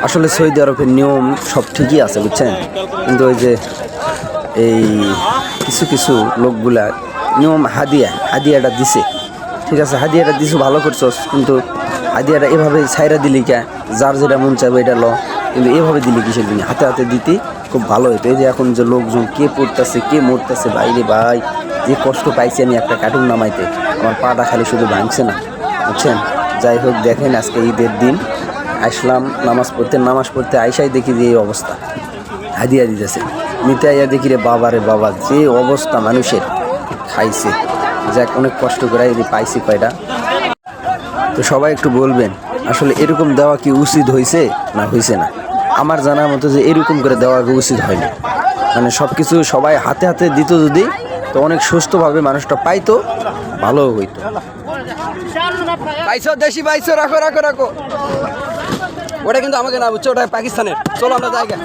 আসলে সৌদি আরবের নিয়ম সব ঠিকই আছে বুঝছেন, কিন্তু ওই যে এই কিছু কিছু লোকগুলা নিয়ম হাদিয়াটা দিছে, ঠিক আছে, হাদিয়াটা দিছো ভালো করছস, কিন্তু হাদিয়াটা এভাবে ছাইরা দিলি কে, যার যেটা মন চাইবে এটা ল, কিন্তু এভাবে দিলি কিসের দিন হাতে হাতে দিতি খুব ভালো হতো। এই যে এখন যে লোকজন কে পড়তেছে কে মরতেছে, বাইরে ভাই যে কষ্ট পাইছি আমি একটা কার্টুন নামাইতে, আমার পাটা খালি শুধু ভাঙছে না বুঝছেন। যাই হোক, দেখেন আজকে ঈদের দিন আসলাম নামাজ পড়তে আইসাই দেখি যে এই অবস্থা, হাদিয়া দিতেছে, নিতে আইয়া দেখি রে বাবা যে অবস্থা মানুষের, খাইছে যাক অনেক কষ্ট করে এই পাইছি কয়টা। তো সবাই একটু বলবেন আসলে এরকম দেওয়া কি উচিত হয়েছে না হয়েছে না। আমার জানার মতো যে এরকম করে দেওয়া উচিত হয়নি, মানে সব কিছু সবাই হাতে হাতে দিত যদি, তো অনেক সুস্থভাবে মানুষটা পাইতো, ভালো হইতো। পাইছো দেশি পাইছো, রাখো রাখো রাখো, ওটা কিন্তু আমাকে না বুঝছো, ওটা পাকিস্তানের। চলো আমরা জায়গা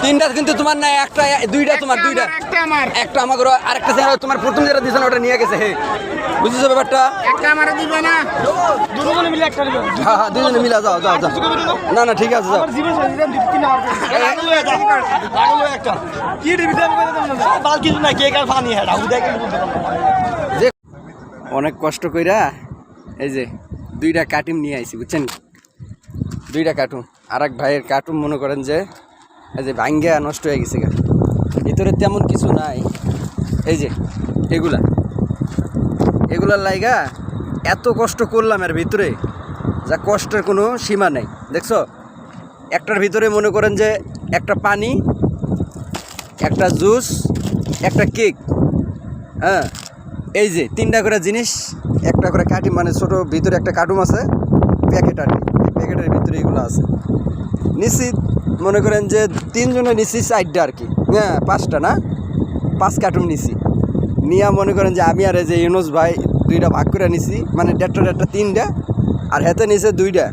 তিনটা কিন্তু তোমার না, একটা দুইটা তোমার, দুইটা একটা আমাকে, আরেকটা তোমার প্রথম যেটা দিয়েছে ওটা নিয়ে গেছে। হে বুঝেছো ব্যাপারটা? হ্যাঁ হ্যাঁ, দুজনে মিলা যাও যাও যাও, না না ঠিক আছে যাও। অনেক কষ্ট কইরা এই যে দুইটা কার্টুন নিয়ে আইছি বুঝছেন, দুইটা কার্টুন। আর এক ভাইয়ের কার্টুন মনে করেন যে এই যে ভাঙ্গা নষ্ট হয়ে গেছে, ভিতরে তেমন কিছু নাই। এই যে এগুলার লাইগা এত কষ্ট করলাম এর ভিতরে, যা কষ্টের কোনো সীমা নেই। দেখছো, একটার ভিতরে মনে করেন যে একটা পানি, একটা জুস, একটা কেক, হ্যাঁ এই যে তিনটা করে জিনিস, একটা করে কার্টুন, মানে ছোটো ভিতরে একটা কার্টুন আছে, প্যাকেটের ভিতরে এগুলো আছে। নিশ্চিত মনে করেন যে তিনজনে নিচ্ছি 4টা আর কি, হ্যাঁ 5টা না, 5 কার্টুন নিছি। নিয়া মনে করেন যে আমি আর এই যে ইউনুস ভাই 2টা ভাগ করে নিছি, মানে 1.5 3টা, আর হেতে নিছে 2টা,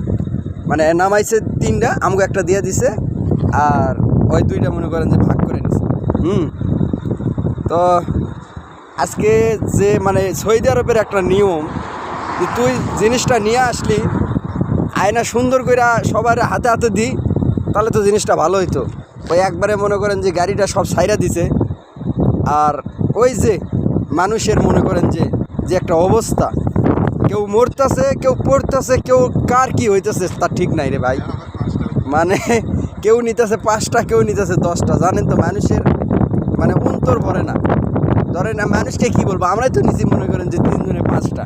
মানে নামাইছে 3টা, আমাকে একটা দিয়ে দিছে, আর ওই 2টা মনে করেন যে ভাগ করে নিছে। তো আজকে যে মানে সৌদি আরবের একটা নিয়ম, যে তুই জিনিসটা নিয়ে আসলি আয়না সুন্দর করে সবার হাতে হাতে দিই, তাহলে তো জিনিসটা ভালো হইতো। ওই একবারে মনে করেন যে গাড়িটা সব সাইরা দিছে, আর ওই যে মানুষের মনে করেন যে যে একটা অবস্থা, কেউ মরতেছে, কেউ পড়তেছে, কেউ কার কি হইতেছে তার ঠিক নাই রে ভাই। মানে কেউ নিতেছে 5টা, কেউ নিতেছে 10টা, জানেন তো মানুষের মানে অন্তর ভরে না। ধরেন না, মানুষকে কি বলবো, আমরাই তো নিচে মনে করেন যে 3 জনে 5টা।